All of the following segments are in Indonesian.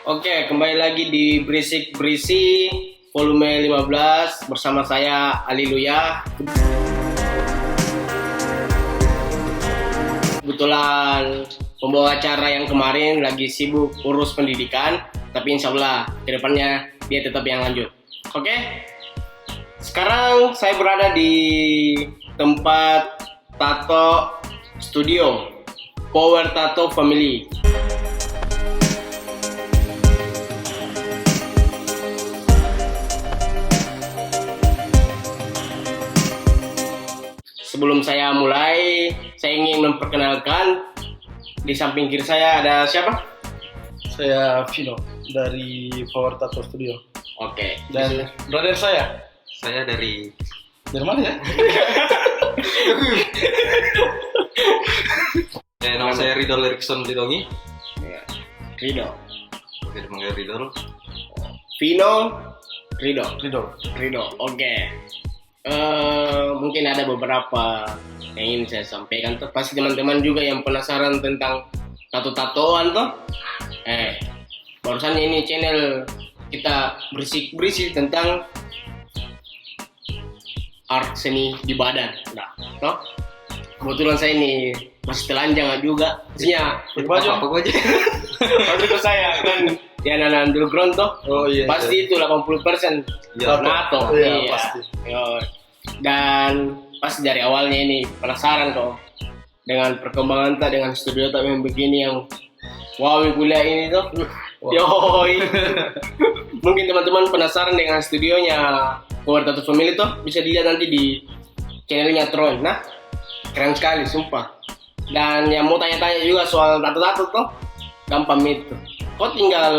Oke, kembali lagi di Berisik Berisi volume 15 bersama saya Aliluya. Kebetulan pembawa acara yang kemarin lagi sibuk urus pendidikan, tapi insya Allah kedepannya dia tetap yang lanjut. Oke, sekarang saya berada di tempat tato studio Power Tattoo Family. Sebelum saya mulai, saya ingin memperkenalkan, di samping kiri saya ada siapa? Saya Vino dari Power Tattoo Studio. Oke. Dan brother saya dari mana ya? nama saya Ridol Erikson Lidongi. Ya. Rido. Oke, dipanggil Ridol. Vino, Rido. Rido. Oke. Mungkin ada beberapa yang ingin saya sampaikan tuh. Pasti teman-teman juga yang penasaran tentang tato-tatoan tuh. Barusan ini channel kita berisik tentang art seni di badan. Nah, toh? Kebetulan saya ini masih telanjang juga. Maksudnya Apa aja? maksud saya kan di anak underground tuh. Oh iya. Pasti itu 80% Iya, tato. Iya, pasti. Yo. Dan pasti dari awalnya ini penasaran kok dengan perkembangan tak dengan studio tak yang begini yang wow kuliah ini tuh. Yoi. Mungkin teman-teman penasaran dengan studionya Power Tattoo Family tuh, bisa dilihat nanti di channelnya Tron. Nah, keren sekali sumpah. Dan yang mau tanya-tanya juga soal tato-tato tuh, gampang itu. Kau tinggal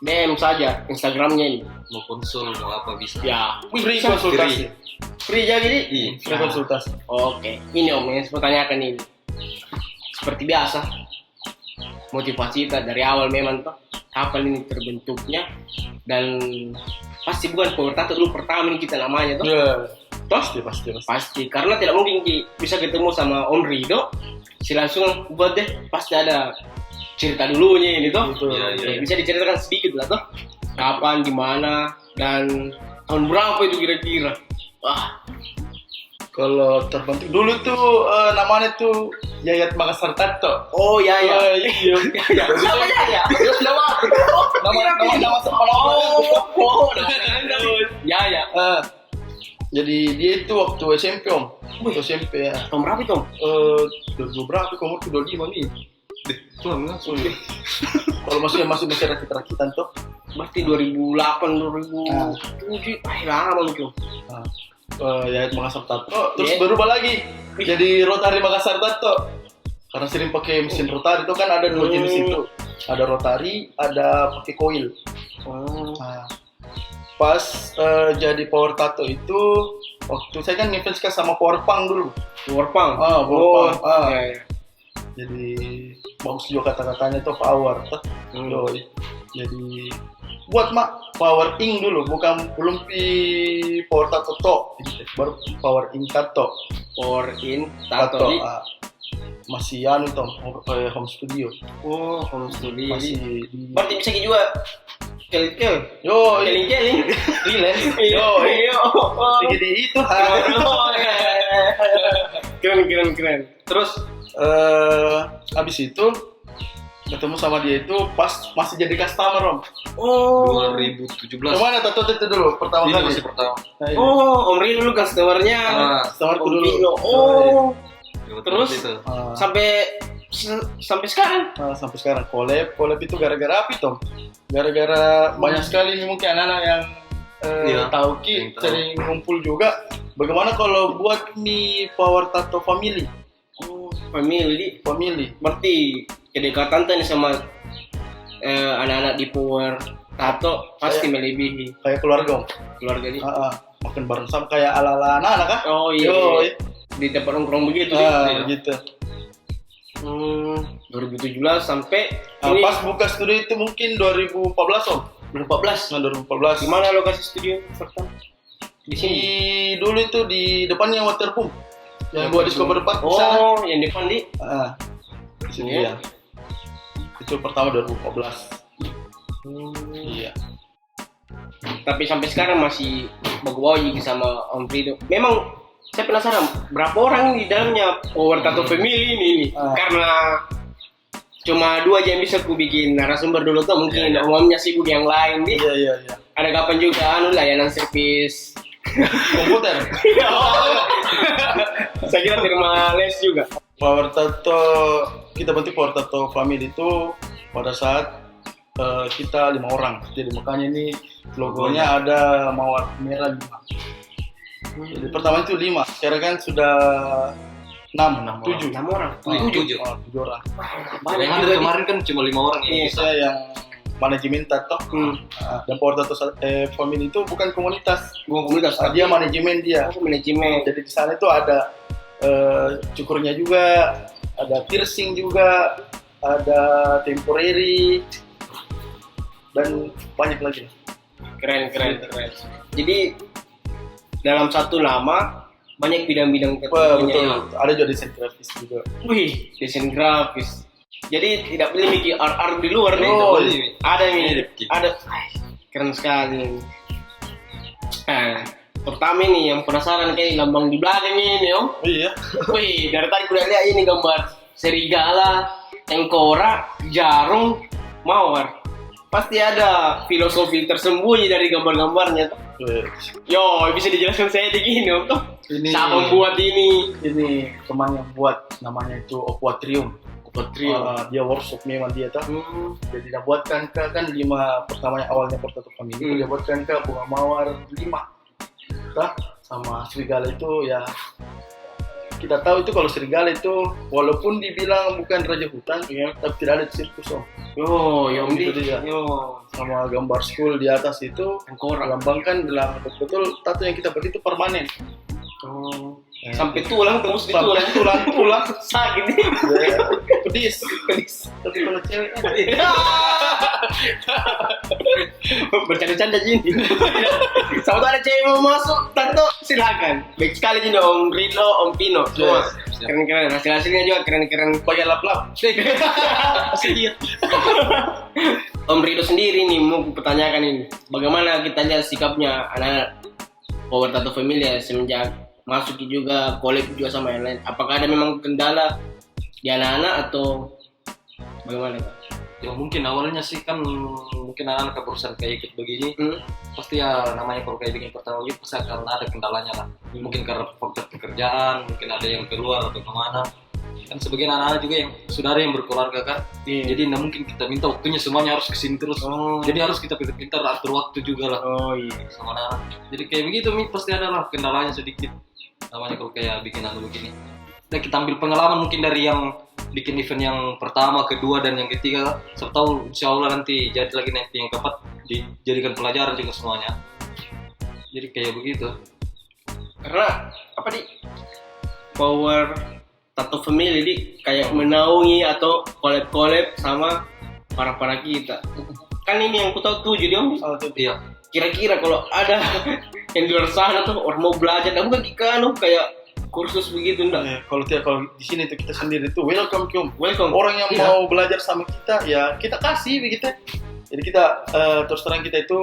DM saja Instagramnya ini. Mau konsul, mau apa bisa. Ya, Free bisa. konsultasi. Free aja gini? Iya. Free konsultasi. Oke, ini om yang saya tanyakan ini. Seperti biasa, motivasi kita dari awal memang tuh kapan ini terbentuknya, dan pasti bukan Power Tattoo dulu pertama ini kita namanya tuh. Iya. Toh? Pasti, karena tidak mungkin bisa ketemu sama Om Rido, si langsung buat deh, pasti ada cerita dulunya ini tuh. Betul. Iya. Bisa diceritakan sedikit lah tuh, kapan, gimana, dan tahun berapa itu kira-kira? Wah, Kalau terbentuk dulu tuh namanya tuh Yayat Makassar Tato. oh ya. Iya. Siapa ya? Nama sekolah. Ya. Jadi dia itu waktu SMP om. Waktu SMP ya. Tahun berapa itu? 2000 berapa? Umur 25 nih. Tuhan langsung. Kalau masih rakit-rakitan tuh. Berarti 2008, 2007, lama itu. Yayat Makassar Tato. Terus Yeah. berubah lagi jadi Rotary Makassar Tato. Karena sering pakai mesin Rotary itu kan ada dua jenis itu. Ada Rotary, ada pakai coil. Nah, pas jadi Power Tattoo itu waktu saya kan ngefans sama Power Punk dulu. Warpang. Power Punk. Ya. Jadi bagus juga kata-katanya tuh power. Yoi. Jadi buat Power Ink dulu, belum Power Tattoo gitu. Baru Power Ink Tattoo. Power in tato. Masih tuh home studio. Oh, home studio. Masih di Berarti bisa juga kel. yo Keling. freelance. Iya. Jadi itu Keren. Terus habis itu ketemu sama dia itu pas masih jadi customer om. 2017. Gimana tato itu dulu pertama Ini kali? masih pertama. Nah, ini. Om Rido dulu customernya. Customerku Om dulu. Rido. Terus? Itu. Sampai sekarang. Nah, sampai sekarang collab itu gara-gara apa Tom? Gara-gara banyak sekali nih mungkin anak-anak yang tahu yang tahu. sering ngumpul juga. Bagaimana kalau buat nih Power Tattoo Family? Family. Berarti kedekatan tadi sama anak-anak di Power Tattoo pasti melebihi Kayak keluarga om. keluarga ini. Makan bareng sama kayak ala-ala anak-anak kan? Oh iya. Yoi. Di tempat nongkrong begitu Gitu. 2017 sampai ini Pas buka studio itu mungkin 2014 om. 2014. Nah 2014. Gimana lokasi studio pertama? Di sini. Dulu itu di depannya Waterpump. Yang buat disco berdepan. Oh, yang depan di. Di sini Iya. ya. Itu pertama 2014. Iya. Tapi sampai sekarang masih bawa sama Om Frido. Memang saya penasaran berapa orang di dalamnya Power Tattoo Family ini. Karena cuma 2 aja yang bisa ku bikin narasumber dulu tuh, mungkin umumnya sibuk yang lain nih. Iya. Ada kapan juga layanan servis Komputer. saya kira terima les juga. Power Tattoo, kita bentuk Power Tattoo Family itu pada saat kita 5 orang. Jadi makanya ini logonya ada mawar merah 5. Jadi pertama itu 5, sekarang kan sudah 7 orang. 7. 7 orang. Yang ada kemarin kan cuma 5 orang ya. Saya yang manajemen tato. Dan Power Tattoo Family itu bukan komunitas. Bukan komunitas, Dia manajemen dia. manajemen. Jadi di sana itu ada cukurnya juga, ada piercing juga, ada temporary, dan banyak lagi. Keren. Jadi dalam satu nama banyak bidang-bidang Betul. tattoo-nya. Ada juga desain grafis juga. Wih, desain grafis. Jadi tidak boleh bikin art di luar nih. Oh, Ada nih, Mirip. ada. Keren sekali. Pertama ini yang penasaran kayak lambang di belakang ini, Om. Iya. Wih, dari tadi udah lihat ini gambar serigala, tengkorak, jarum, mawar. Pasti ada filosofi tersembunyi dari gambar-gambarnya tuh. Yo, bisa dijelaskan saya begini, Om. Ini Siapa membuat ini? Ini teman yang buat, namanya itu Aquatrium. Dia workshop memang dia tuh. Jadi dia buatkan kan 5 pertamanya awalnya Power Tattoo Family. Dia buatkan bunga mawar 5. Sama serigala itu ya, kita tahu itu kalau serigala itu walaupun dibilang bukan raja hutan, tapi tidak ada di sirkus, Om. Yang Gitu dia. Sama gambar skull di atas itu Tengkorak. melambangkan dalam betul tato yang kita beri itu permanen. Sampai tulang tembus di Sampai tulang sakit nih. pedis. Tapi kalau cewek Bercanda-canda gini. Sama tuh ada cewek mau masuk, tato silakan. Baik sekali gini Om Rido, Om Pino. Semua keren-keren. Hasil-hasilnya juga keren-keren. pakai lap-lap. Sedikit. Om Rido sendiri nih mau pertanyakan ini. Bagaimana kita lihat sikapnya anak Power Tattoo Family ya, semenjak masuk juga collab juga sama yang lain. Apakah ada memang kendala di anak-anak atau bagaimana, Kak? Ya mungkin awalnya sih kan mungkin anak-anak ke perusahaan kayak ikut begini pasti ya namanya kalau kayak bikin pertama gitu pasti akan ada kendalanya lah. Mungkin karena faktor pekerjaan, mungkin ada yang keluar atau kemana. Kan sebagian anak-anak juga yang sudah ada yang berkeluarga kan. Jadi nggak mungkin kita minta waktunya semuanya harus kesini terus. Jadi harus kita pintar atur waktu juga lah. Sama anak-anak. Jadi kayak begitu pasti ada lah kendalanya sedikit. Namanya kalau kayak bikin begini. Kita ambil pengalaman mungkin dari yang bikin event yang pertama, kedua, dan yang ketiga. Siapa tahu insya Allah nanti jadi lagi nanti yang keempat dijadikan pelajaran juga semuanya. Jadi kayak begitu. Karena apa nih Power Tattoo Family di kayak menaungi atau collab sama para kita. Kan ini yang ku tahu 7 dia Om. Iya. Kira-kira kalau ada yang di luar sana tuh orang mau belajar, dan bukan kayak kursus begitu enggak? Kalau di sini tuh kita sendiri tuh welcome. Welcome. Orang yang mau belajar sama kita ya kita kasih begitu. Jadi kita terus terang kita itu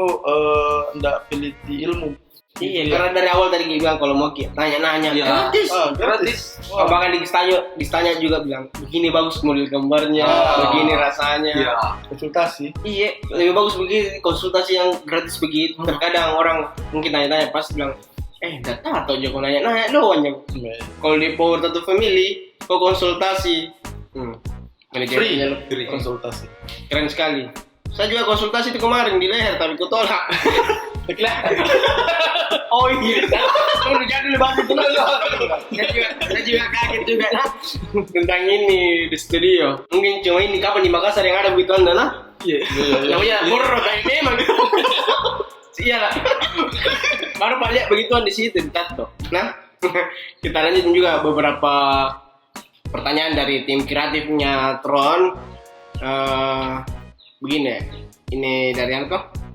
enggak pilih di ilmu. Iya, karena dari awal tadi dia bilang kalau mau nanya-nanya gratis. Bahkan ditanya juga bilang begini bagus model gambarnya, begini rasanya. Iya. Konsultasi. Iya, lebih bagus begini konsultasi yang gratis begitu. Terkadang orang mungkin tanya-tanya pas bilang, enggak tahu aja kok nanya doang ya. Kalau di Power Tattoo Family, kok konsultasi. Manajernya Free konsultasi. keren sekali. Saya juga konsultasi itu kemarin di leher tapi ku tolak. Oh iya, jangan dulu bahas itu dulu. Saya juga kaget juga tentang ini di studio. Mungkin cuma ini kapan di Makassar yang ada begitu anda lah. Iya. Namanya horor kayak memang. Iya lah. Baru lihat begituan di situ di tato. Nah, kita lanjut juga beberapa pertanyaan dari tim kreatifnya Tron. Begini ya, ini dari Anko.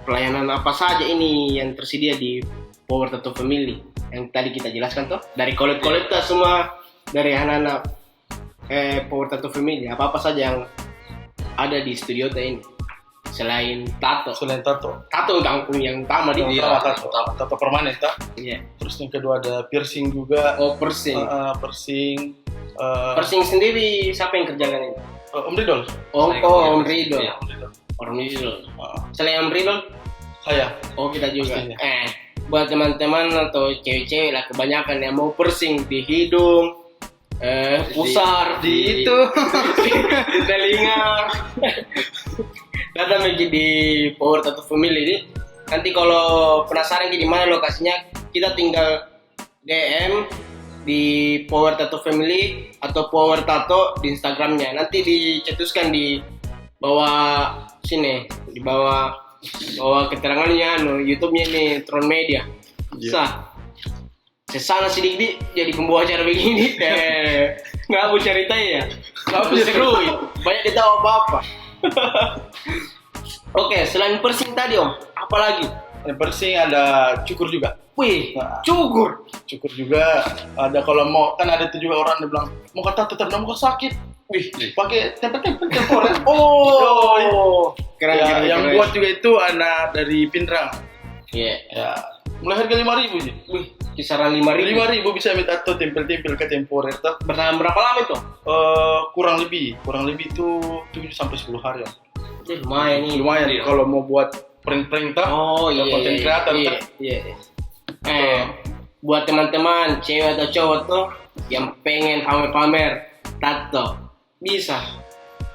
Pelayanan apa saja ini yang tersedia di Power Tattoo Family yang tadi kita jelaskan tuh, dari collab semua dari anak-anak Power Tattoo Family, apa saja yang ada di studio ini. selain tato. Selain tato. Tato yang utama di Yang pertama tato permanen tak. Iya. Terus yang kedua ada piercing juga. Oh, piercing. Piercing. Piercing sendiri siapa yang kerjakan ini? Om Ridol. Om Ridho. Iya. Om Ridho. Selain Om Ridho, Saya. oh kita juga. Pastinya. Buat teman-teman atau cewek-cewek lah kebanyakan yang mau piercing di hidung, pusar, di itu, di telinga. Datang lagi di Power Tattoo Family ini. Nanti kalau penasaran di mana lokasinya, kita tinggal DM di Power Tattoo Family atau Power Tattoo di Instagramnya. Nanti dicetuskan di bawah sini, di bawah keterangannya, YouTube-nya nih Tron Media. Sah. Sesana sedikit jadi pembawa acara begini. Nggak aku ceritain ya. Nggak aku seru. Banyak dia tahu apa-apa. Oke, selain piercing tadi Om, apa lagi? Yang piercing ada cukur juga. Wih, Nah. cukur. Cukur juga ada kalau mau kan ada tuh juga orang yang bilang mau kata tetap muka sakit. Wih, pakai tempel-tempel temporer. Oh, keren, Ya, keren, yang keren. buat juga itu anak dari Pindrang. Iya. Ya, mulai harga 5.000 sih. Wih, kisaran 5.000. 5.000 bisa minta tuh tempel-tempel ke temporer tuh. Bertahan berapa lama itu? Kurang lebih itu 7 sampai 10 hari. Om. Lumayan nih. Lumayan Iya. kalau mau buat prank-prank tuh. Oh iya. Konten kreator iya, tuh. iya. Buat teman-teman cewek atau cowok tuh yang pengen pamer-pamer tato, bisa.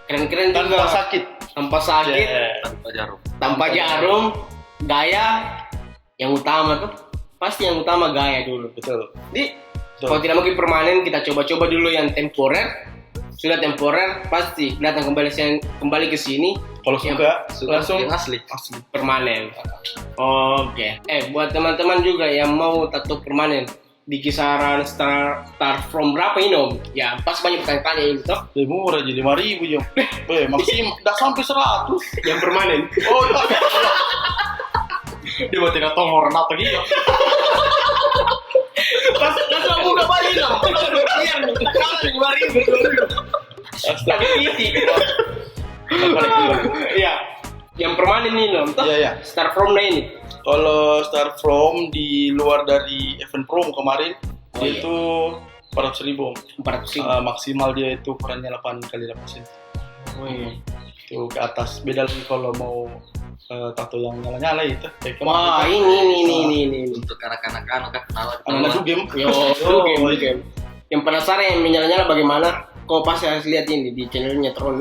Keren-keren Tanpa juga. sakit. Tanpa sakit, Yeah. Tanpa jarum. tanpa jarum, gaya yang utama tuh. Pasti yang utama gaya dulu. Betul. Jadi Betul. kalau tidak mungkin permanen, kita coba-coba dulu yang temporer. Sudah temporer, pasti datang kembali ke sini Kalau suka langsung yang asli. asli. permanen. Oke. Buat teman-teman juga yang mau tato permanen di kisaran start from berapa ini Om? Ya pas banyak pertanyaan ini toh. Lebih murah jadi 5.000 Jom. Maksimal dah sampai 100. Yang permanen. Oh, iya. Dia buat tidak tahu orang apa gitu. Pas aku udah balik dong. Iya, kalau 5.000. Astaga. Iya. Yang permanen ini Om. Toh? Iya, iya. Start from ini. Kalau start from di luar dari event promo kemarin Oh, iya. itu 400.000. 400.000. Maksimal dia itu ukurannya 8 kali 8 cm. Oh iya. Itu ke atas. Beda lagi kalau mau tato yang nyala-nyala itu. Wah, ini. Untuk anak-anak kan Anak game. Yo, game. Yang penasaran yang menyala-nyala bagaimana? Kau pasti harus lihat ini di channelnya Tron.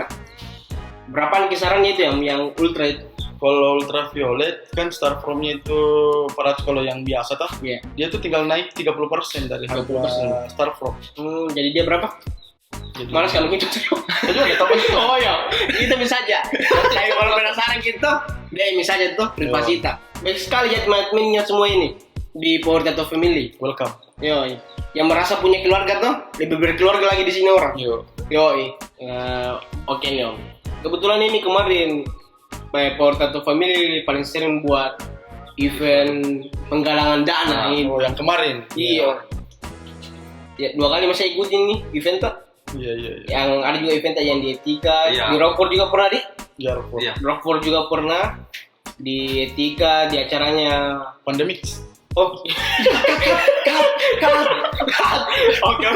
Berapaan kisarannya itu yang ultra itu? Kalau ultraviolet kan start from-nya itu 400 kalau yang biasa tuh. Iya. Dia tuh tinggal naik 30% dari harga 30%. start from. Jadi dia berapa? Jadi Malas kan mungkin cocok. Jadi ada tambah itu. Oh ya, kita bisa aja. Tapi kalau penasaran gitu, DM saja tuh Privasita. Baik sekali jadi adminnya semua ini di Power Tattoo Family. Welcome. Yo, yang merasa punya keluarga tuh lebih berkeluarga lagi di sini orang. Yo. Oke nih Om. Kebetulan ini kemarin Power Tattoo Family paling sering buat event penggalangan dana ini. Oh, yang kemarin. Iya. Ya, 2 kali masih ikutin nih event tuh. Iya. Yang ada juga event yang di Etika, Iya. di Rockford juga pernah di. Jarfo. Iya. Rockford juga pernah di Etika di acaranya. Pandemic. Oh, Oke.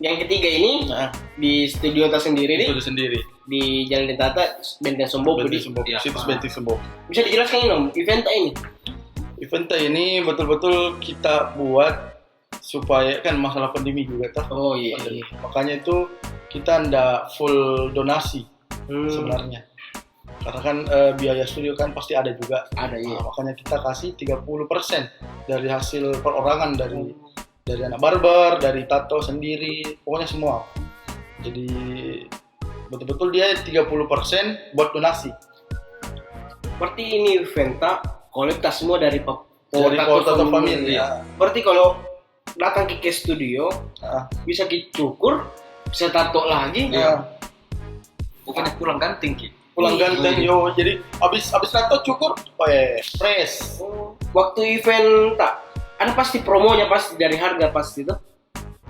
Yang ketiga ini Nah, di studio tas sendiri nih itu sendiri. di Jalan Dentata Benteng Sombo Benti Budi. Sembok. Iya. Situs Benti Sembok. Bisa dijelaskan ini Om, event ini? Event ini betul-betul kita buat supaya kan masalah pandemi juga tuh. Oh iya. Pandemi. Makanya itu kita ndak full donasi sebenarnya. Karena kan biaya studio kan pasti ada juga. Ada iya. Nah, makanya kita kasih 30% dari hasil perorangan dari anak barber, dari tato sendiri, pokoknya semua. Jadi betul-betul dia 30% buat donasi. Berarti ini Venta kolektas semua dari Dari Power Tattoo Family. Iya. Berarti kalau datang ke studio Ah. bisa dicukur, bisa tato lagi. Ya, Bukannya pulang ganting Ki. pulang Iya. ganteng yo. Jadi abis tato cukur, press. Waktu event tak ada pasti promonya pasti dari harga pasti itu.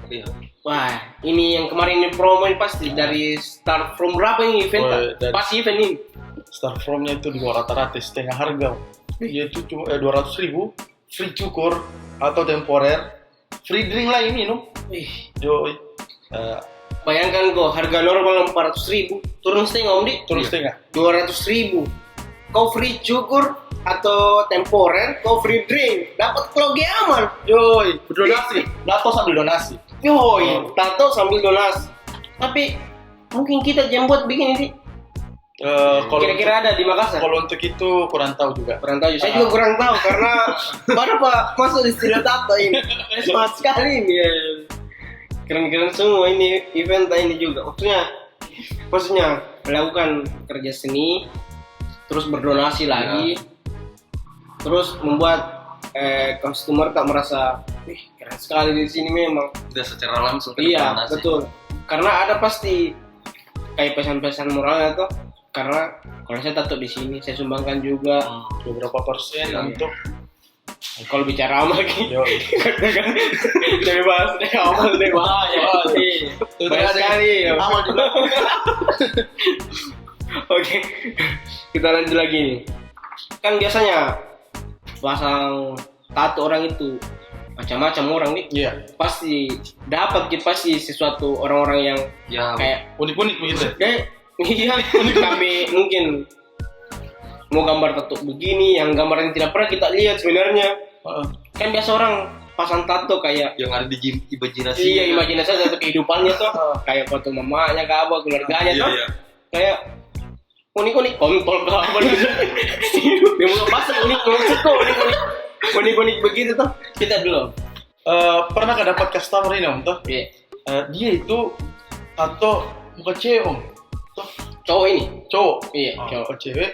Iya. Wah, ini yang kemarin ini promo ini pasti dari start from berapa ini event? Oh, dari- Pasti event ini. Start from-nya itu di bawah rata-rata setengah harga. Yaitu cuma 200.000, free cukur atau temporer, free drink lah ini minum. Wih, Yo, bayangkan kok harga normal 400.000, turun setengah Om Di. turun setengah. 200.000. Kau free cukur atau temporer, kau free drink, dapat kloge aman. Yoi, donasi. Nato sambil donasi. Yoi, tato sambil donasi. Tapi mungkin kita jam buat bikin ini. Kalau Kira-kira ada di Makassar. kalau untuk itu kurang tahu juga. Kurang tahu. Saya juga kurang tahu karena baru Pak masuk di studio tato ini. Semangat sekali ini. Ya. Keren-keren semua ini event ini juga. Maksudnya melakukan kerja seni, terus berdonasi lagi, terus membuat customer tak merasa, wih keren sekali di sini memang. Udah secara langsung ke Iya, donasi. betul. Karena ada pasti kayak pesan-pesan moralnya tuh. Karena kalau saya tato di sini, saya sumbangkan juga. Beberapa persen Iya. untuk Kalau bicara amal gitu. Yoi. Jadi bahas deh amal deh bahaya. Banyak sekali. Ya. Amal juga. Oke, kita lanjut lagi nih. Kan biasanya pasang tato orang itu macam-macam orang nih. Iya, Pasti dapat gitu pasti sesuatu orang-orang yang Ya, kayak unik-unik begitu. iya, kami mungkin mau gambar tato begini, yang gambar yang tidak pernah kita lihat sebenarnya. Kan biasa orang pasang tato kayak yang ada di imajinasi. iya imajinasi atau kehidupannya tuh kayak foto mamanya ke apa keluarganya tuh Iya. kayak unik-unik kontol ke apa dia mau pasang unik-unik begitu tuh kita belum. Pernah nggak dapat customer ini om tuh? Iya. Dia itu tato muka cewek om. Tuh, Cowok ini cowok. iya Muka cowok cewek.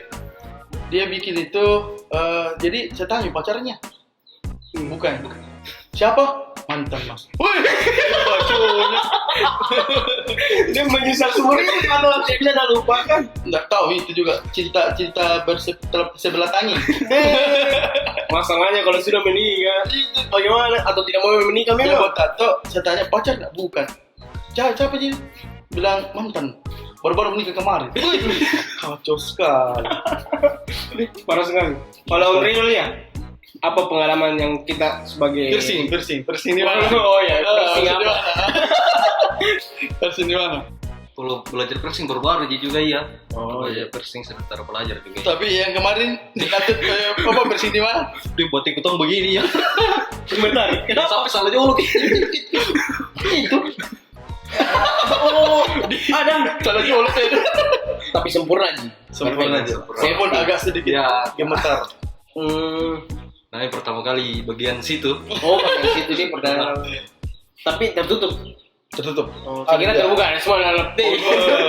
Dia bikin itu. Jadi saya tanya pacarnya. Bukan. Siapa? Mantan mas. Woi. dia menyesal semua ini kalau dia bisa dah lupakan. Nggak tahu itu juga cinta sebelah tangi. Masalahnya kalau sudah menikah bagaimana atau tidak mau menikah Dia memang buat tato. Saya tanya pacar nggak? Bukan. Siapa sih? Bilang mantan. Baru-baru menikah kemarin. Kacau sekali. parah sekali. Kalau Om Rinul ya apa pengalaman yang kita sebagai Piercing di mana? Oh ya, piercing apa? Piercing di mana? Kalau belajar piercing baru-baru aja juga iya. Oh, Belajar piercing sebentar belajar juga. Tapi yang kemarin dikatut apa piercing di mana? Dia buat ikutong begini ya. Sebentar. Sampai salah jolok. Itu. Oh, ada. Salah jolok ya. Tapi sempurna aja. Sempurna aja. Saya pun agak sedikit Ya. gemetar. Nah, ini pertama kali bagian situ. Oh, pakai situ dia perdana. Tapi tertutup. Tertutup. Oh, saya kira terbuka ada semua dalam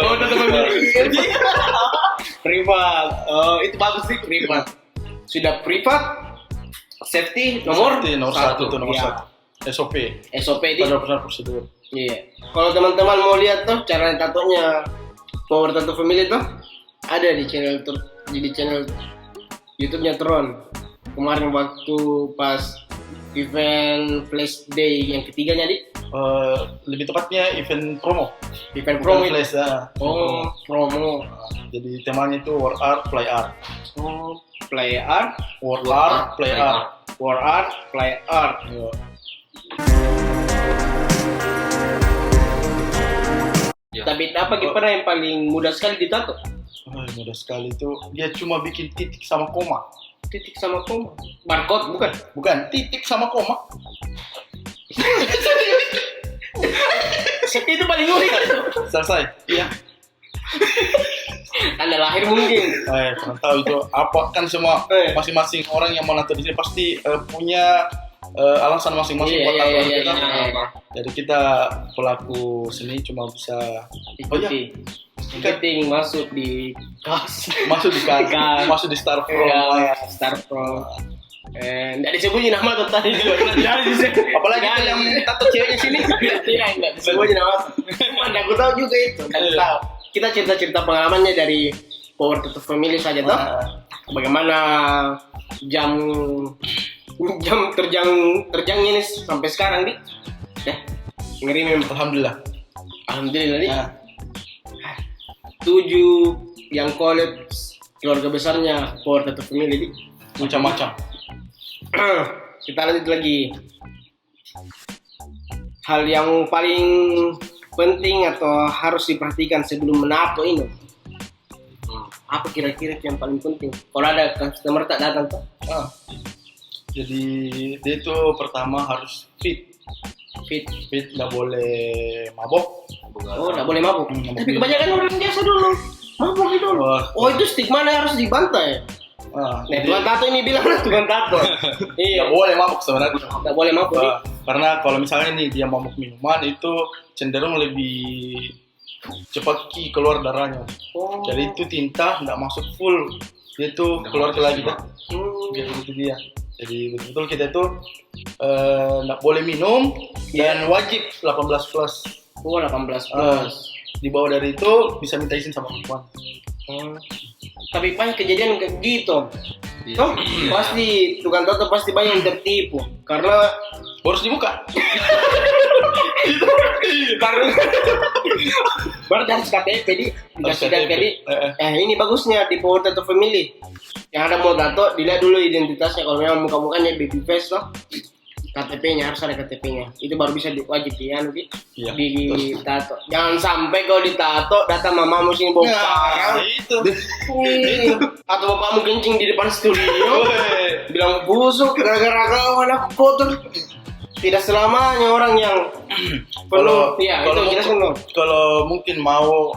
Oh, tetap memiliki. Privat. Oh, itu bagus sih privat. Sudah privat. Safety nomor satu tuh nomor Iya. satu. SOP. SOP ini. Benar-benar prosedur. Iya. Kalau teman-teman mau lihat tuh cara tatonya Power Tattoo Family tuh ada di channel YouTube-nya Tron. Kemarin waktu pas event Flash Day yang ketiganya di Lebih tepatnya event promo. event promo itu. Flash, ya. Oh, promo. Jadi temanya itu War Art, Play Art. Oh, play art, War Art, Play Art. war art, play art. Yo. Ya. Tapi apa gimana yang paling mudah sekali ditato? Mudah sekali itu. Dia cuma bikin titik sama koma. Titik sama koma. Barcode bukan? Bukan, titik sama koma. Itu paling unik kan? Selesai. Iya. Anda lahir mungkin. Kurang tahu itu apa kan semua masing-masing orang yang mau nato di sini pasti punya alasan masing-masing buat tato kita. Jadi kita pelaku seni cuma bisa Ikuti masuk di kas. masuk di kakak, masuk di Star Pro. Ya, Star Pro. Nggak disebutin nama tuh tadi juga. Apalagi itu yang tato ceweknya sini. Tidak, nggak disebutin nama. Mana aku tahu juga itu. Nggak tahu. Kita cerita-cerita pengalamannya dari Power Tattoo Family saja toh. Bagaimana jam terjang ini sampai sekarang nih. ngirimin. Alhamdulillah. Alhamdulillah nih. Nah, 7 yang collab keluarga besarnya for tattoo family nih. macam-macam. Kita lanjut lagi. Hal yang paling penting atau harus diperhatikan sebelum menato ini. Apa kira-kira yang paling penting? Kalau ada customer tak datang tuh. Jadi dia itu pertama harus fit, Fit. nggak boleh mabok. Oh, nggak boleh mabuk. Mabuk. Tapi kebanyakan orang biasa dulu mabuk itu. Oh, itu stigma harus dibantai. Nah, tukang tato ini bilang tukang tato. Iya. Nggak boleh mabok sebenarnya. Nggak boleh mabuk. Karena kalau misalnya nih dia mabuk minuman itu cenderung lebih cepat keluar darahnya. Oh. Jadi itu tinta nggak masuk full, dia tuh keluar lagi dah. Jadi itu dia. Jadi betul-betul kita tuh nggak boleh minum dan wajib 18 plus. Oh, 18 plus. Di bawah dari itu bisa minta izin sama perempuan. Tapi banyak kejadian kayak gitu. Iya. Toh, pasti tukang tato pasti banyak yang tertipu karena Harus dibuka. karena berarti harus KTP di dikasih KTP. KTP. Ini bagusnya di Power Tattoo Family. Yang ada mau tato dilihat dulu identitasnya, kalau memang muka-mukanya baby face toh. KTP-nya harus ada KTP-nya. Itu baru bisa wajib ya nanti Iya. di tato. Jangan sampai kalau ditato data mamamu sini bawa parang. Itu. Atau bapakmu kencing di depan studio. Bilang busuk gara-gara kau anak kotor. Tidak selamanya orang yang penuh. Iya, itu jelasin dong. Kalau mungkin mau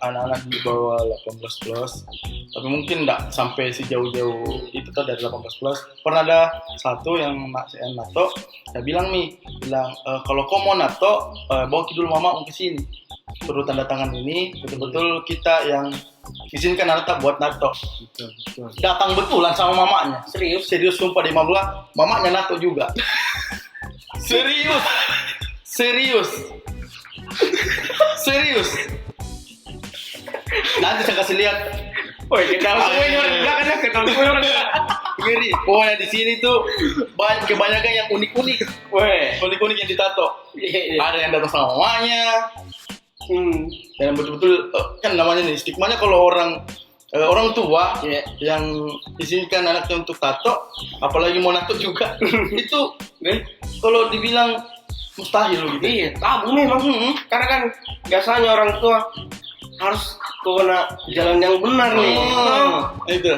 anak-anak di bawah 18 plus, tapi mungkin enggak sampai sejauh-jauh itu tuh dari 18 plus. Pernah ada satu yang saya nato, saya bilang kalau kau mau nato, bawa dulu mama ke sini. Suruh tanda tangan ini, betul-betul kita yang izinkan anak buat nato. Datang betulan sama mamanya. Serius sumpah di Mabla, mamanya nato juga. Serius. Nanti saya kasih lihat. Woi, kita semua ini orang belakang ya, kita semua orang. Ngeri. Pokoknya di sini tuh kebanyakan yang unik-unik. Woi, Unik-unik yang ditato. iya. Ada yang datang sama mamanya. Dan betul-betul kan namanya nih stigmanya kalau orang tua Iya. yang izinkan anaknya untuk tato, apalagi mau nato juga, itu kalau dibilang mustahil gitu. Iya, tabu memang. Karena kan biasanya orang tua harus kena jalan yang benar nih. Itu.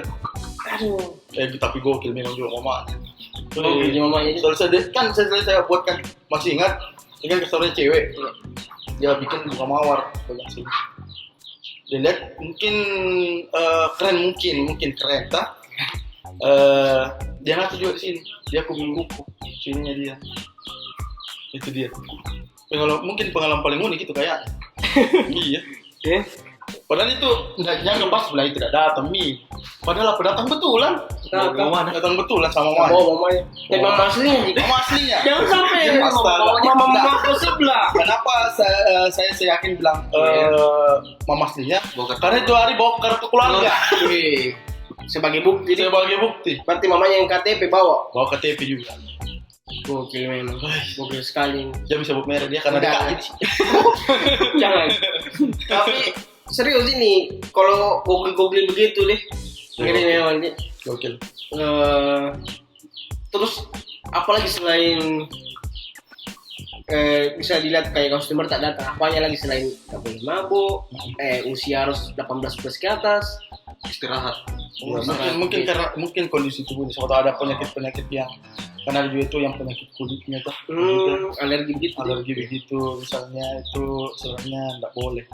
Aduh. Tapi gokil memang juga mamanya. Gokil mamanya. Soalnya saya buatkan, masih ingat, ini kan restoran cewek. Dia bikin buka mawar banyak sini. Dia lihat mungkin keren, mungkin keren, tak? Dia ngatur juga di sini. Dia kupu-kupu sininya dia. Itu dia. Mungkin pengalaman paling unik itu kayak. Iya. Padahal itu nggak nyangka pas sebelah itu tidak datang nih. Padahal apa datang betulan. Datang betulan sama mamanya. Mamanya. Dan mama aslinya juga. Mama aslinya. Jangan sampai Astaga. mama ke sebelah. Kenapa saya yakin bilang mama aslinya? Karena itu hari bawa kartu keluarga. Wih. Sebagai bukti. Berarti mamanya yang KTP bawa. Bawa KTP juga. Gokil memang. Gokil sekali. Dia bisa sebut merek dia karena dia kaki. Jangan. Tapi serius ini kalau gogli begitu deh. Ngeri memang nih. Gokil. Terus apalagi selain bisa dilihat kayak customer tak datang, apanya lagi selain tak boleh mabuk, usia harus 18 plus ke atas, Istirahat. Mungkin karena kondisi tubuhnya, sama ada penyakit yang karena juga itu yang penyakit kulitnya tuh. Alergi begitu misalnya itu sebenarnya nggak boleh.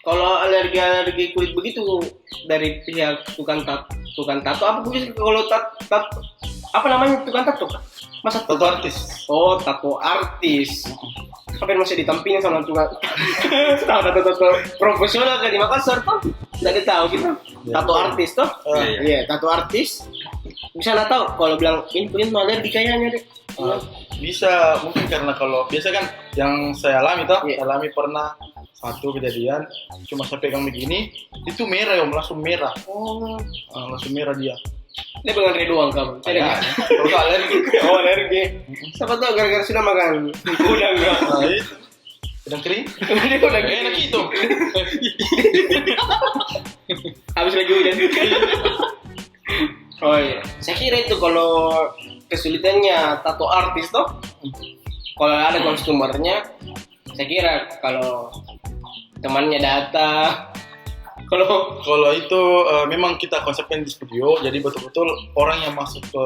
Kalau alergi kulit begitu dari pihak tukang tato apa begitu? Kalau apa namanya tukang tato? Masa Tato artis. Oh, tato artis. Apa yang masih ditampilin sama tukang tato profesional kan di Makassar tuh? Nggak tahu kita. Tato artis tuh? Iya, tato artis. Bisa nggak tahu kalau bilang ini kulit alergi kayaknya deh. Bisa, mungkin karena kalau biasa kan yang saya alami alami pernah satu kejadian cuma saya pegang begini itu merah langsung merah. Langsung merah dia. Dia dengan redoang kamu. Ya, kalau nggak alergi. Oh, alergi. Siapa tahu gara-gara sudah makan udang enggak? Nah, itu. Udang kering. Dia udah Enak itu. habis lagi hujan. Oh iya. Saya kira itu kalau kesulitannya tato artis toh. Kalau ada konsumernya, saya kira kalau temannya datang, kalau itu memang kita konsepkan di studio, jadi betul-betul orang yang masuk ke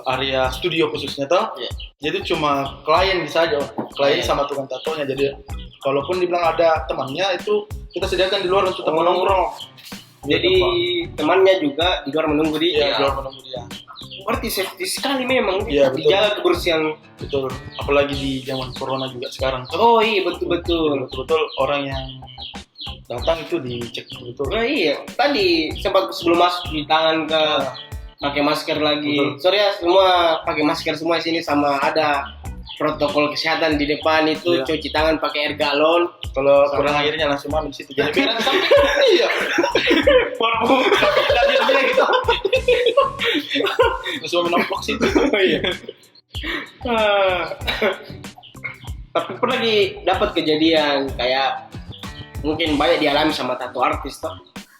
area studio khususnya toh. Iya. Jadi cuma klien bisa aja, klien sama tukang tatonya. Jadi kalaupun dibilang ada temannya itu kita sediakan di luar untuk teman nongkrong. jadi temannya juga di luar menunggu dia. Iya, di luar menunggu dia. Berarti safety sekali memang. Iya, betul. Dijaga kebersihan. Betul. Apalagi di zaman corona juga sekarang. Oh iya betul-betul. Betul-betul orang yang datang itu dicek betul. Oh iya, tadi sempat sebelum masuk di tangan ke pakai masker lagi. Betul. Sorry ya, semua pakai masker semua di sini sama ada protokol kesehatan di depan itu, Iya. cuci tangan pakai air galon. Kalau kurang airnya langsung mandi situ. Jadi biar iya. Parfum. Dan dia bilang gitu. Langsung menampok situ. Oh iya. Tapi pernah dapat kejadian kayak mungkin banyak dialami sama tato artis toh.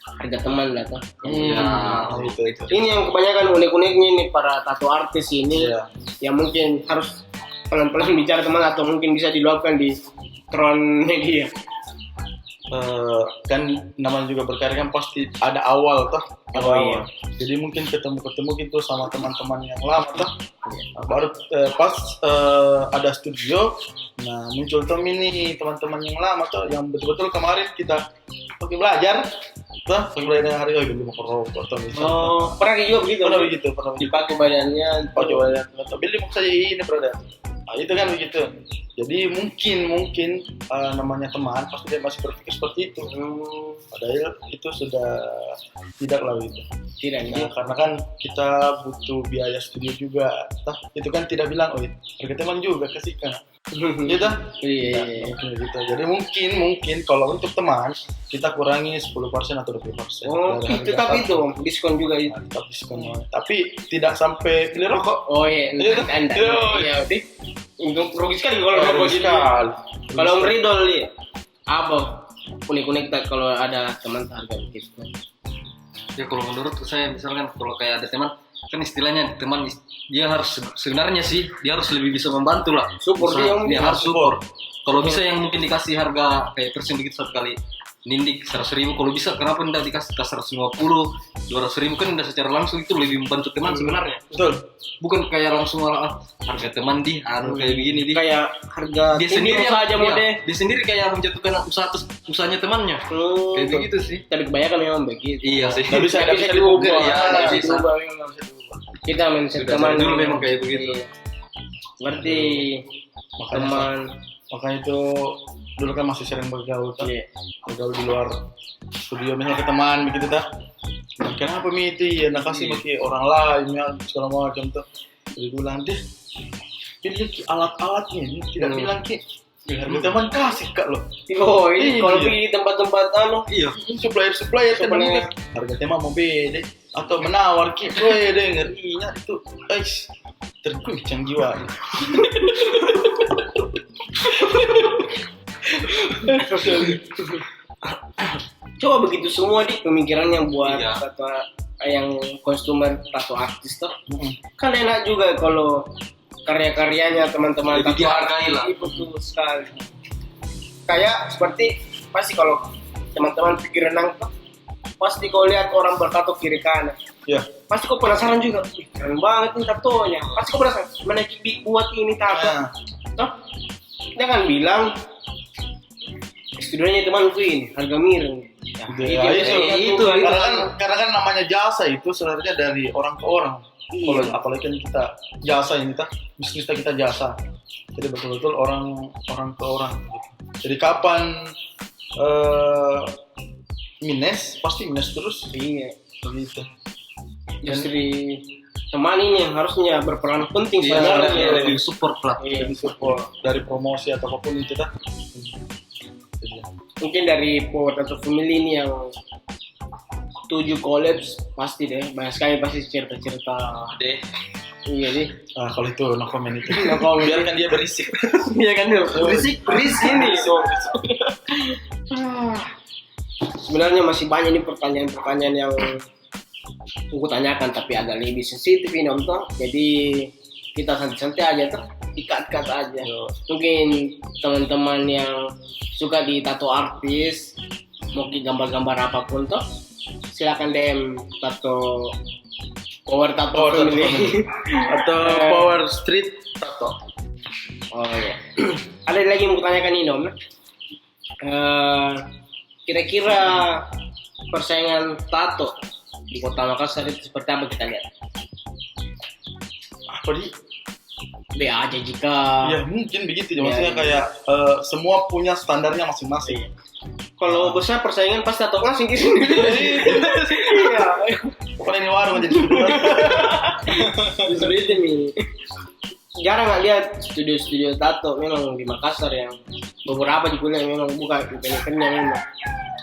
Harga teman lah toh. Nah, itu. Ini yang kebanyakan unik-uniknya nih para tato artis ini Iya. yang mungkin harus pelan-pelan bicara teman atau mungkin bisa diluapkan di tron media. Kan namanya juga berkarya kan pasti ada awal toh. Oh, iya. Jadi mungkin ketemu gitu sama teman-teman yang lama toh. Nah, baru pas ada studio, nah muncul tuh ini teman-teman yang lama tuh yang betul-betul kemarin kita pakai belajar toh, pakai belajar hari ini mau rokok atau misalnya. Oh, pernah juga begitu? Pernah begitu. Dipakai badannya. Oh coba lihat, beli mau saja ini brother. Nah, itu kan begitu. Jadi mungkin namanya teman pasti dia masih berpikir seperti itu. Padahal itu sudah tidak lah gitu. Tidak Nah, karena kan kita butuh biaya studio juga. Tah, itu kan tidak bilang, oh harga teman juga kasihkan. Gitu. Iya. Gitu. Jadi mungkin kalau untuk teman kita kurangi 10% atau 20%. Oh, dari itu harga tapi satu. itu diskon juga itu. Nah, tetap diskon. Tapi tidak sampai beli rokok. Oh iya, Iya. Anda. Iya, udah. Untuk rugi sekali kalau Rugi rokok gitu. sekali. Kalau Om Ridol nih, apa unik-unik tak kalau ada teman harga gitu? Ya kalau menurut saya misalkan kalau kayak ada teman kan istilahnya teman dia harus sebenarnya sih dia harus lebih bisa membantu lah. Support dia harus support. Kalau bisa yang mungkin dikasih harga kayak persen begitu satu kali nindik 100.000, kalau bisa kenapa tidak dikasih 150, 200.000 kan udah secara langsung itu lebih membantu teman sebenarnya. Betul. Bukan kayak langsung malah harga teman di kayak begini di Kayak harga dia sendiri saja iya, mode. dia sendiri kayak menjatuhkan usahanya temannya. Kayak begitu sih. Tapi kebanyakan memang begitu. Iya sih. Nggak bisa Nggak bisa diubah. diubah. Iya, Nggak nggak bisa bisa. diubah memang. Kita mindset Sudah teman dulu memang kayak begitu. Iya. Berarti Makanya teman. makanya itu dulu kan masih sering bergaul tuh. Iya. Bergaul di luar studio misalnya ke teman begitu tuh. Nah, kenapa miti ya nak kasih pakai orang lain ya segala macam tuh. Jadi gue bilang deh pilih ki alat-alatnya ini tidak bilang ki harga teman kasih kak lo. Oh, ini Iya. kalau pergi di tempat-tempat Iya. Supplier Supplier. kan harga tema mau beda atau menawar ki gue ngerinya itu terguncang jiwa. coba begitu semua di pemikirannya buat Iya. tato yang konsumer tato artis tuh kan enak juga kalau karya-karyanya teman-teman Lebih tato dihargai artis lah. itu betul sekali kayak seperti pasti kalau teman-teman pikir renang tuh pasti kau lihat orang bertato kiri kanan Ya. pasti kau penasaran juga "Ih, keren banget nih tatonya pasti kau penasaran mana Kibi buat ini tato Nah, toh dia kan bilang studionya temanku ini harga miring Ya, itu karena kan namanya jasa itu sebenarnya dari orang ke orang. Iya. Kalau apalagi kan kita jasa ini kita bisnis kita jasa. Jadi betul-betul orang ke orang. Gitu. Jadi kapan minus pasti minus terus. iya Begitu. justru teman ini yang harusnya berperan penting Iya, sebenarnya lebih support lah. Iya. Jadi support dari promosi atau apapun itu dah. Jadi, Mungkin dari Power Tattoo Family ini yang 7 collabs pasti deh. Banyak sekali pasti cerita-cerita. Deh. Iya deh. Kalau itu no comment itu. No comment. Biarkan dia berisik. Iya kan dia berisik ini. Sebenarnya masih banyak nih pertanyaan-pertanyaan yang aku tanyakan tapi agak lebih sensitif ini Om toh. Jadi kita santai-santai aja tuh, ikat-ikat aja. Mungkin teman-teman yang suka di tato artis, mau gambar-gambar apapun tuh, silakan DM tato power tato family Atau power street tato. Oh iya. Ada lagi yang mau tanyakan ini Om. Kira-kira persaingan tato di Kota Makassar itu seperti apa kita lihat? Apa di? Be aja jika Ya mungkin begitu ya, Ya, maksudnya kayak semua punya standarnya masing-masing. kalau besar persaingan pasti tato asing di sini. Iya. Pokoknya ini warung jadi studio. Justru itu nih. Jarang nggak lihat studio-studio tato memang di Makassar yang beberapa juga yang memang buka event-eventnya memang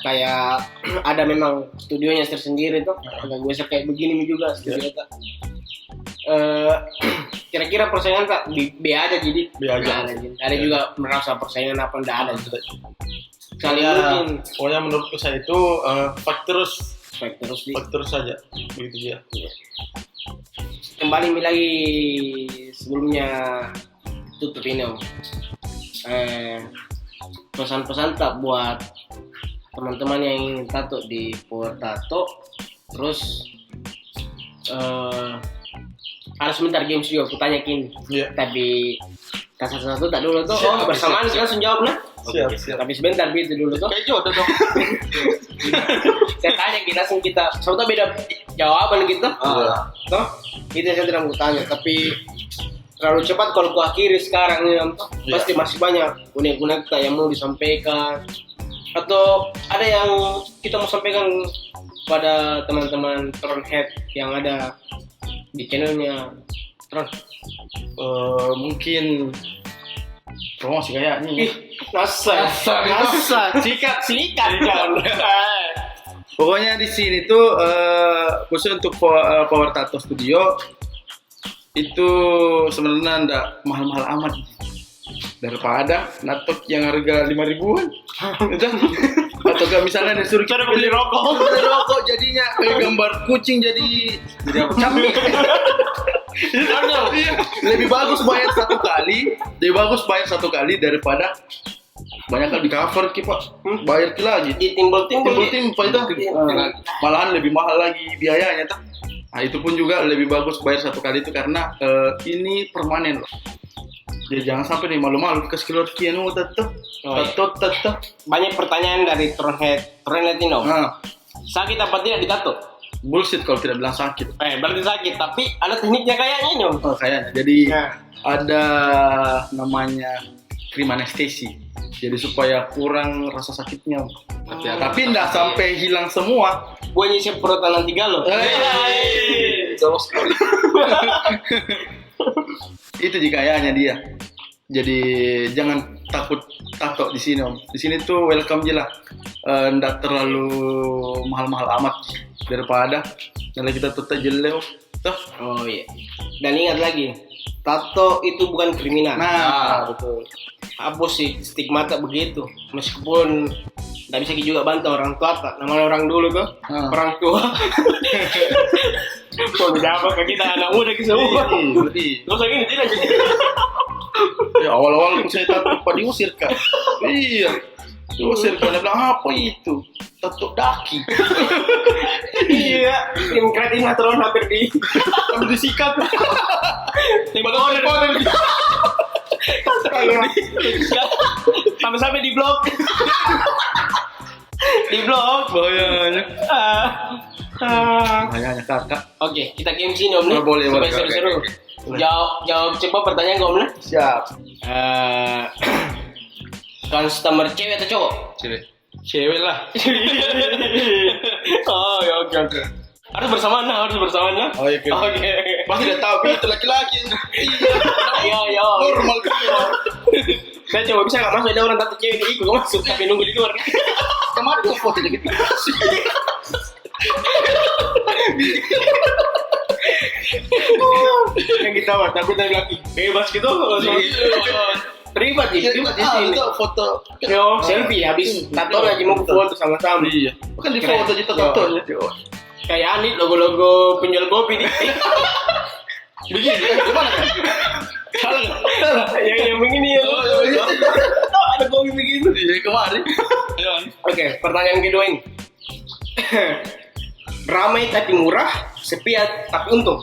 kayak ada memang studionya tersendiri tuh. Agak gue kayak begini juga studio tato. Kira-kira persaingan tak B aja jadi B aja. ada juga merasa persaingan apa enggak ada kali Ya, mungkin pokoknya menurutku saya itu faktor terus di saja begitu dia. kembali lagi sebelumnya tutup ini Om. Pesan-pesan tak buat teman-teman yang ingin tato di Power Tato, terus harus sebentar games juga aku tanya Kin. Iya. Tapi satu-satu tak dulu tuh. Siap, Bersamaan kita langsung jawab nah. Siap. Tapi sebentar gitu dulu tuh. Kayak jodoh dong. Saya tanya kita langsung kita. Soalnya beda jawaban kita. Toh, itu yang saya tidak mau tanya. Tapi terlalu cepat kalau ku akhiri sekarang ini Om. Iya. Pasti masih banyak unek-unek yang mau disampaikan. Atau ada yang kita mau sampaikan pada teman-teman Tronhead yang ada di channelnya Tron. Mungkin promosi kayaknya. Nasa, sikat kan. Pokoknya di sini tuh khusus untuk Power Tato Studio itu sebenarnya enggak mahal-mahal amat daripada natok yang harga 5.000-an. Atau kalau misalnya disuruh kita beli rokok jadinya kayak gambar kucing jadi apa? Camping. Lebih bagus bayar satu kali daripada banyak kali di cover Pak. Bayar lagi. Timbul itu. Malahan lebih mahal lagi biayanya tuh. Nah, itu pun juga lebih bagus bayar satu kali itu karena ini permanen loh. Jadi jangan sampai nih malu-malu kasih keluar sekian tato. Banyak pertanyaan dari Tronhead ini Om. Nah, Sakit apa tidak ditato? bullshit kalau tidak bilang sakit. Berarti sakit, tapi ada tekniknya kayaknya ini Om. Oh, kayaknya. Jadi Ya. ada namanya krim anestesi. Jadi supaya kurang rasa sakitnya. Tapi enggak sampai hilang semua. Bunyi semprotan anti galo. Jauh sekali. Itu kayaknya dia. Jadi jangan takut tato di sini Om. Di sini tuh welcome aja lah. Enggak terlalu mahal-mahal amat daripada kalau kita tutup jelek. Tuh. Oh iya. Dan ingat lagi, tato itu bukan kriminal. Nah, betul. Hapus sih stigma tak begitu. Meskipun nggak bisa juga bantu orang tua, tak. Namanya orang dulu tuh, orang tua. Mau apa ke kita anak muda kita semua. Iya. Terus lagi tidak jadi. Ya awal-awal saya tato Pak diusir Kak. Iya. Diusir Kak. Dia bilang apa itu? Tato daki. Iya. Tim kreatif natural hampir disikat. Temporer. Sampai di blok. Di blok. Bahayanya. Bahayanya Kak. Oke, kita game sini Om nih. Boleh. Supaya seru-seru. Jawab cepat pertanyaan Om nih. Siap. Customer cewek atau cowok? Cewek lah. Oh ya oke. Harus bersamaan nah. Oh iya. Oke. Pasti udah tahu itu laki-laki. Iya. Normal kan. Saya coba bisa nggak masuk ada orang tato cewek ikut masuk tapi nunggu di luar. Kemarin tuh fotonya gitu. Yang kita buat, tapi tadi lagi bebas gitu. Ribet di sini. Itu foto. Yo, selfie habis tato lagi mau foto sama-sama. Iya. Bukan di foto kita tato ya. Kayak Anit logo-logo penjual kopi di. Begini, gimana kan? Salah nggak? Yang begini ya. Ada kopi begitu. Iya, kemarin. Oke, pertanyaan kedua ini. Ramai tapi murah, sepi tapi untung.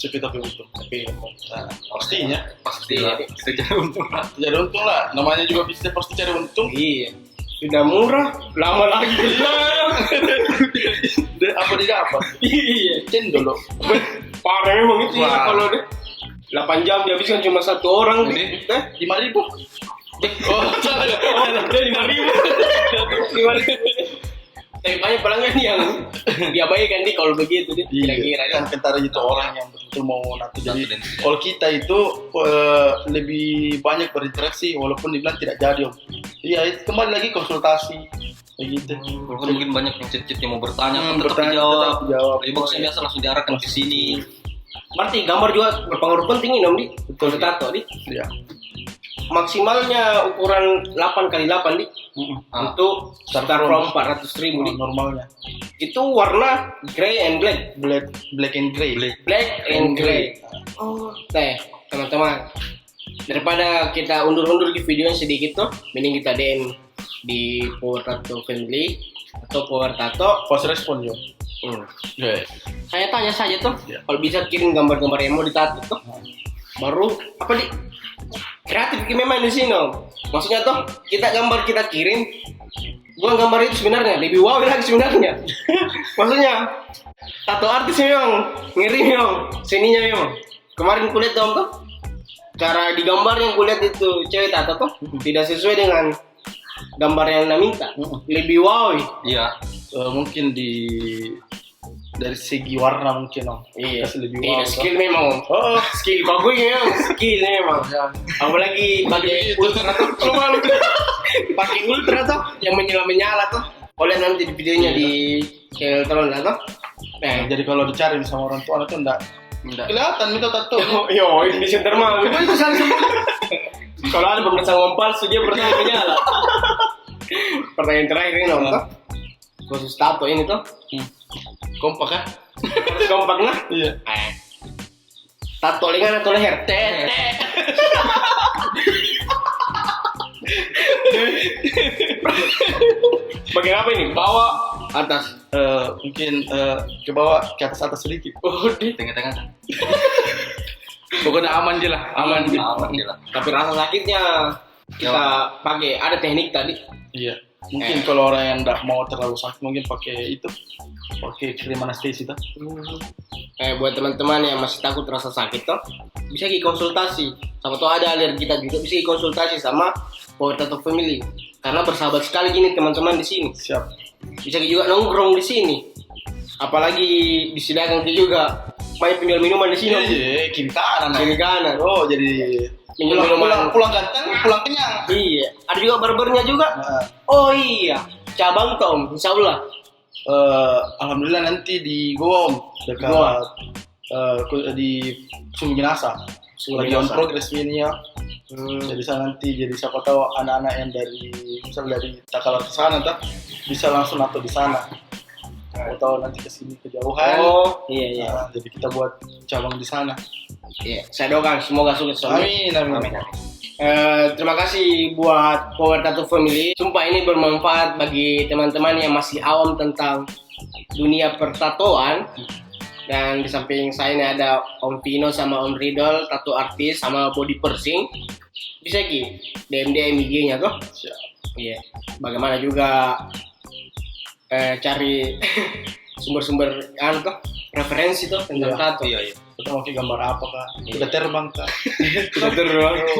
Sepi tapi untung. Nah, pastinya. Pasti secara untung lah. Jadi untung lah. Namanya juga bisnis pasti cari untung. Iya. Sudah murah, lama lagi hilang. Apa didapat? Iya. Cendol loh. Parah memang itu ya Wah. kalau deh 8 jam dihabiskan cuma satu orang. Ini? 5.000. Oh, salah. Oh, 5.000. 5.000. Tapi banyak pelanggan yang diabaikan nih kalau begitu deh. Kira-kira ya. Kan kentara itu orang yang betul mau nanti. Jadi Satu dan tiga. kalau kita itu lebih banyak berinteraksi walaupun dibilang tidak jadi om. Iya itu kembali lagi konsultasi begitu. Walaupun mungkin banyak yang chat-chat yang mau bertanya, kan tetap bertanya, dijawab. tetap dijawab. Lebih bagusnya biasa langsung diarahkan ke sini. Berarti gambar juga berpengaruh penting ini om di. Betul tato di. Iya. Maksimalnya ukuran 8x8 di. Untuk start from 400.000 di. Normalnya. Itu warna gray and black. Black and gray. Black and gray. Oh, teh teman-teman. Daripada kita undur-undur di videonya sedikit tuh, mending kita DM di Power Tattoo Family atau Power Tattoo. Pas respon yo. Yeah. Saya tanya saja tuh, Ya. kalau bisa kirim gambar-gambar yang mau ditato tuh, baru apa di kreatif memang di sini om. Maksudnya tuh kita gambar kita kirim, bukan gambar itu sebenarnya lebih wow lagi sebenarnya. Maksudnya tato artis memang ngiri memang seninya memang. Kemarin kulihat om tuh cara digambar yang kulihat itu cewek tato tuh tidak sesuai dengan gambar yang anda minta. Lebih wow. Iya. Mungkin dari segi warna mungkin om. Iya. Kasih lebih Tidak wow. skill memang om. Oh. Skill bagus memang skill memang. Apalagi pakai ultra tuh. Pakai ultra tuh yang menyala tuh. Oleh nanti di videonya di channel Tron lah tuh. Nah, jadi kalau dicari sama orang tua itu enggak kelihatan minta tato. Yo, ini di center mah. Itu salah semua. Kalau ada pemeriksaan uang palsu dia pernah menyala. Pertanyaan terakhir ini om tuh. Khusus tato ini tuh. Kompak kan? Harus kompak nah. Iya. Tato lengan atau leher? Bagian apa ini? Bawah, atas. Mungkin ke bawah, ke atas sedikit. Oh, di. Tengah-tengah. Pokoknya aman aja lah, aman. Aman dia lah. Tapi rasa sakitnya kita pakai ada teknik tadi. Iya. Mungkin kalau orang yang enggak mau terlalu sakit mungkin pakai krim anestesi tuh. Buat teman-teman yang masih takut rasa sakit tuh, bisa konsultasi. Sama tuh ada alergi kita juga bisa konsultasi sama Power Tattoo Family. Karena bersahabat sekali gini teman-teman di sini. Siap. Bisa juga nongkrong di sini. Apalagi disediakan juga banyak penjual minuman di sini. Iya, kiri kanan. Kiri kanan. Oh, jadi pulang ganteng, pulang kenyang. Iya, ada juga barbernya juga. Nah, Oh iya, cabang Tom, insya Allah. alhamdulillah nanti di Goa Om, dekat Goa. di Sungguh Minasa. Lagi on progress ini ya. Jadi sana nanti jadi siapa tahu anak-anak yang dari Takalar ke sana bisa langsung atau di sana. Atau nanti ke sini kejauhan. Oh iya. Nah, jadi kita buat cabang di sana. Iya, saya doakan semoga sukses. Amin. Terima kasih buat Power Tattoo Family. Sumpah ini bermanfaat bagi teman-teman yang masih awam tentang dunia pertatoan. Dan di samping saya ini ada Om Pino sama Om Riddle, tattoo artis sama body piercing. Bisa Ki, DM IG-nya tuh. Iya. Bagaimana juga cari sumber-sumber tuh, referensi tuh tentang tattoo. Iya. Kita mau gambar apa kak? Udah terbang kak?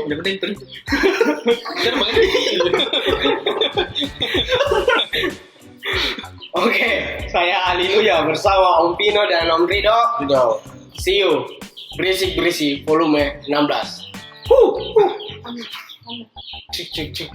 Yang penting terus. Oke, saya Aliluya bersama Om Pino dan Om Rido. See you. Berisik volume 16. Cik.